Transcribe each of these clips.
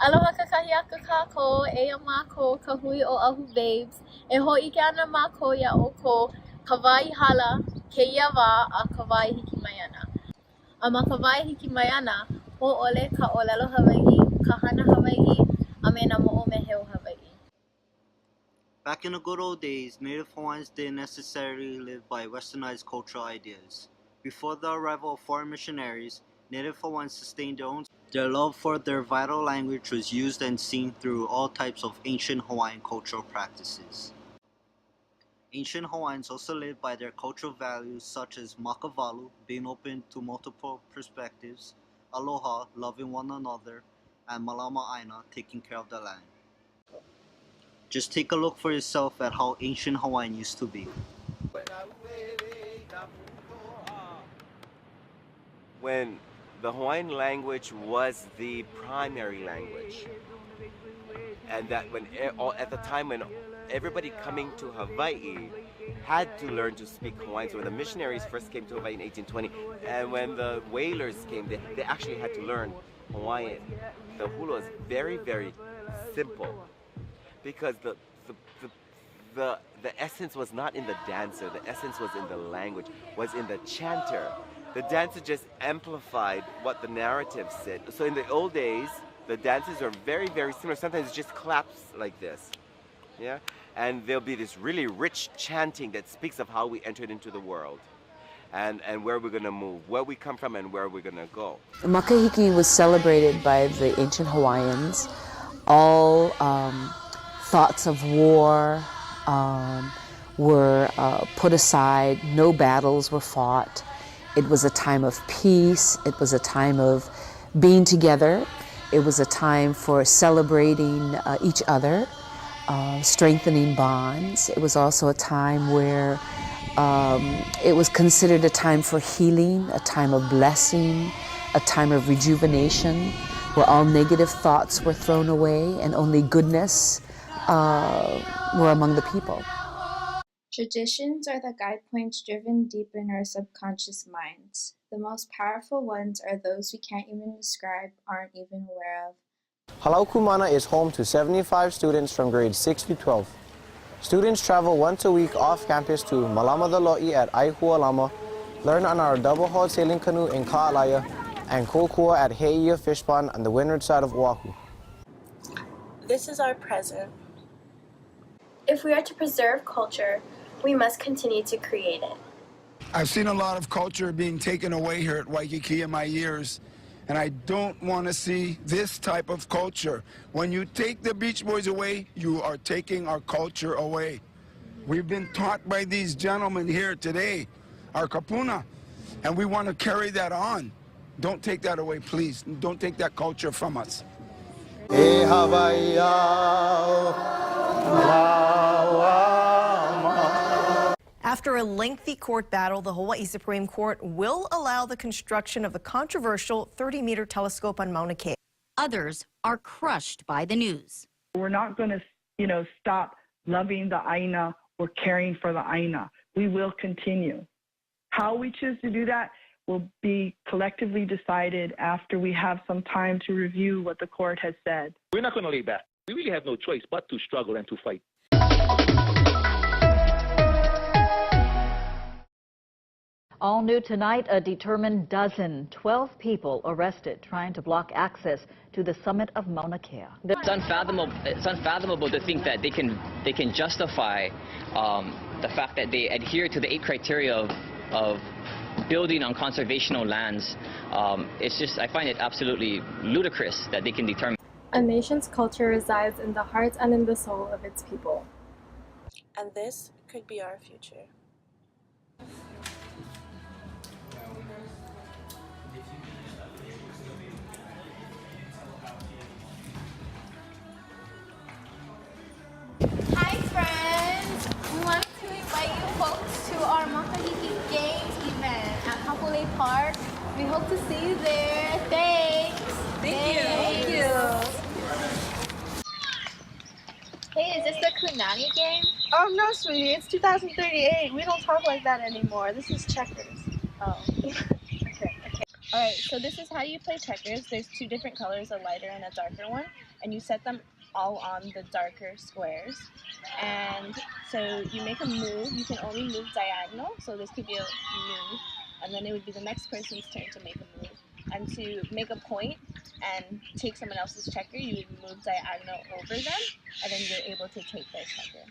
Aloha kakahiaka kako, ea mako, kahui o ahu babes, e ho'ike ana mako ia o ko kawai hala, keia wā a kawai hiki mai ana. A ma kawai hiki mai ana, ho'ole ka ʻōlelo Hawaiʻi, ka hana Hawaiʻi, a me nā mo'omeheu Hawaiʻi. Back in the good old days, Native Hawaiians didn't necessarily live by westernized cultural ideas. Before the arrival of foreign missionaries, Native Hawaiians sustained their own. Their love for their vital language was used and seen through all types of ancient Hawaiian cultural practices. Ancient Hawaiians also lived by their cultural values such as makavalu, being open to multiple perspectives, aloha, loving one another, and malama aina, taking care of the land. Just take a look for yourself at how ancient Hawaiian used to be. When the Hawaiian language was the primary language, and that when at the time when everybody coming to Hawaii had to learn to speak Hawaiian. So when the missionaries first came to Hawaii in 1820, and when the whalers came, they actually had to learn Hawaiian. The hula is very, very simple, because the essence was not in the dancer, the essence was in the language, was in the chanter. The dancer just amplified what the narrative said. So in the old days, the dances are very, very similar. Sometimes it's just claps like this, yeah? And there'll be this really rich chanting that speaks of how we entered into the world and where we're gonna move, where we come from and where we're gonna go. Makahiki was celebrated by the ancient Hawaiians. All thoughts of war were put aside. No battles were fought. It was a time of peace. It was a time of being together. It was a time for celebrating each other, strengthening bonds. It was also a time where it was considered a time for healing, a time of blessing, a time of rejuvenation, where all negative thoughts were thrown away and only goodness were among the people. Traditions are the guide points driven deep in our subconscious minds. The most powerful ones are those we can't even describe, aren't even aware of. Halau Kumana is home to 75 students from grades 6 to 12. Students travel once a week off campus to Malama the Lo'i at Aihualama, learn on our double-hulled sailing canoe in Ka'alaya, and kokua at Heia Fish Pond on the windward side of Oahu. This is our present. If we are to preserve culture, we must continue to create it. I've seen a lot of culture being taken away here at Waikiki in my years, and I don't want to see this type of culture. When you take the Beach Boys away, you are taking our culture away. We've been taught by these gentlemen here today, our kapuna, and we want to carry that on. Don't take that away, please. Don't take that culture from us. After a lengthy court battle, the Hawaii Supreme Court will allow the construction of the controversial 30-meter telescope on Mauna Kea. Others are crushed by the news. We're not going to, stop loving the Aina or caring for the Aina. We will continue. How we choose to do that will be collectively decided after we have some time to review what the court has said. We're not going to lay back. We really have no choice but to struggle and to fight. All new tonight, a determined 12 people arrested trying to block access to the summit of Mauna Kea. It's unfathomable to think that they can justify the fact that they adhere to the 8 criteria of building on conservational lands. It's just, I find it absolutely ludicrous that they can determine. A nation's culture resides in the heart and in the soul of its people. And this could be our future. Hi friends! We wanted to invite you folks to our Makahiki Games event at Kapolei Park. We hope to see you there. Thanks! Thank you! Hey, is this the Kunani game? Oh no, sweetie, it's 2038. We don't talk like that anymore. This is checkers. Oh. Okay. Alright, so this is how you play checkers. There's two different colors, a lighter and a darker one, and you set them all on the darker squares. And so you make a move. You can only move diagonal, so this could be a move, and then it would be the next person's turn to make a move. And to make a point and take someone else's checker, you would move diagonal over them, and then you're able to take their checker.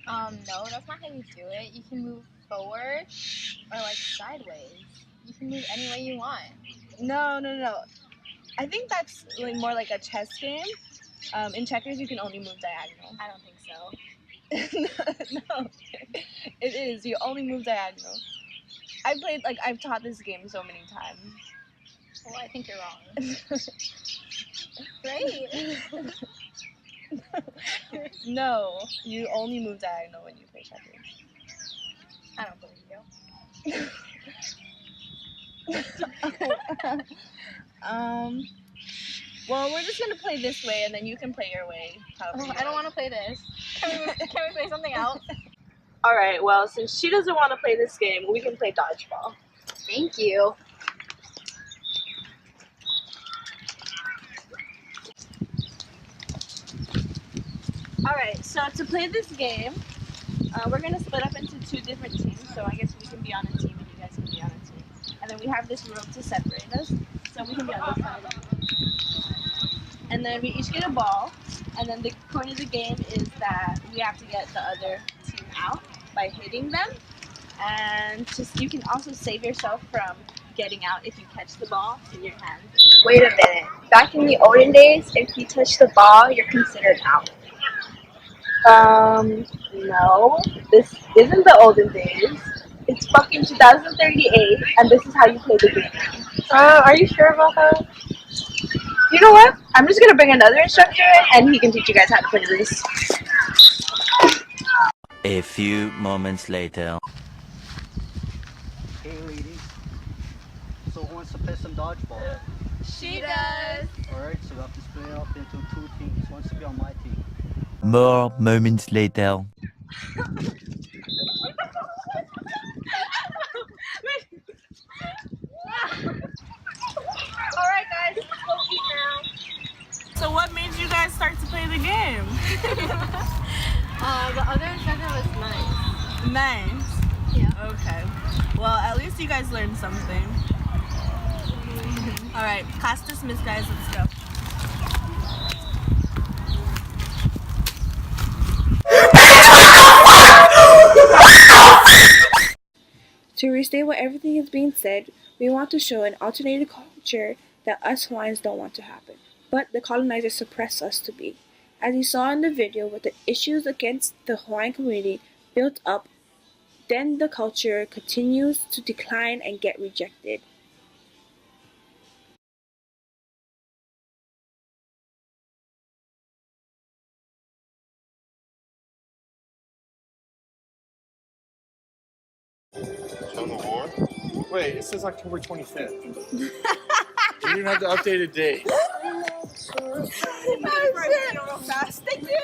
No, that's not how you do it. You can move forward or like sideways. You can move any way you want. No. I think that's like more like a chess game. In checkers, you can only move diagonal. I don't think so. No, it is. You only move diagonal. I've taught this game so many times. Well, I think you're wrong. Great. No, you only move diagonal when you play checkers. I don't believe you. Well, we're just gonna play this way, and then you can play your way. I don't want to play this. Can we play something else? All right. Well, since she doesn't want to play this game, we can play dodgeball. Thank you. All right. So to play this game, we're gonna split up into two different teams. So I guess we can be on a team, and you guys can be on a team. And then we have this rope to separate us, so we can be on this side. And then we each get a ball, and then the point of the game is that we have to get the other team out by hitting them. And you can also save yourself from getting out if you catch the ball in your hand. Wait a minute. Back in the olden days, if you touch the ball, you're considered out. No. This isn't the olden days. It's fucking 2038, and this is how you play the game. Are you sure about that? You know what? I'm just gonna bring another instructor in, and he can teach you guys how to play this. A few moments later. Hey ladies, so who wants to play some dodgeball? She does. Alright, so we have to split it up into two teams. Who wants to be on my team? More moments later. Alright guys, let's go eat now. So what made you guys start to play the game? The other instructor was nice. Nice? Yeah. Okay. Well, at least you guys learned something. Alright, class dismissed guys, let's go. To restate what everything is being said, we want to show an alternative culture that us Hawaiians don't want to happen, but the colonizers suppress us to be. As you saw in the video, with the issues against the Hawaiian community built up, then the culture continues to decline and get rejected. Wait, it says October 25th. You didn't have the updated date. Oh shit! Fast. Thank you!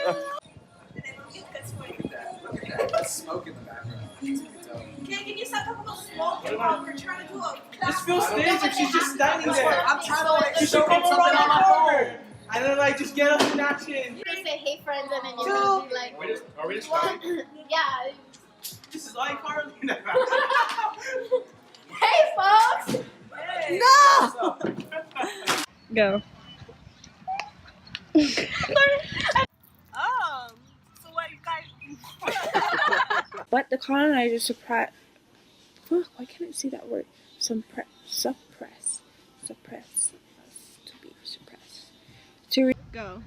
Look at that. That's smoke in the background. Can you stop talking about smoke? We're trying to do a class. This feels stage like she's just standing there. I'm trying to like She's showing something on my phone. And then like just get us in action. You just say, hey friends, and then you're gonna be like, Are we just starting? yeah. This is iCarly. Hey folks! Hey, No! Go. So what you guys? But the colonizers suppress. Why can't I see that word? Suppress us to be suppressed. Go.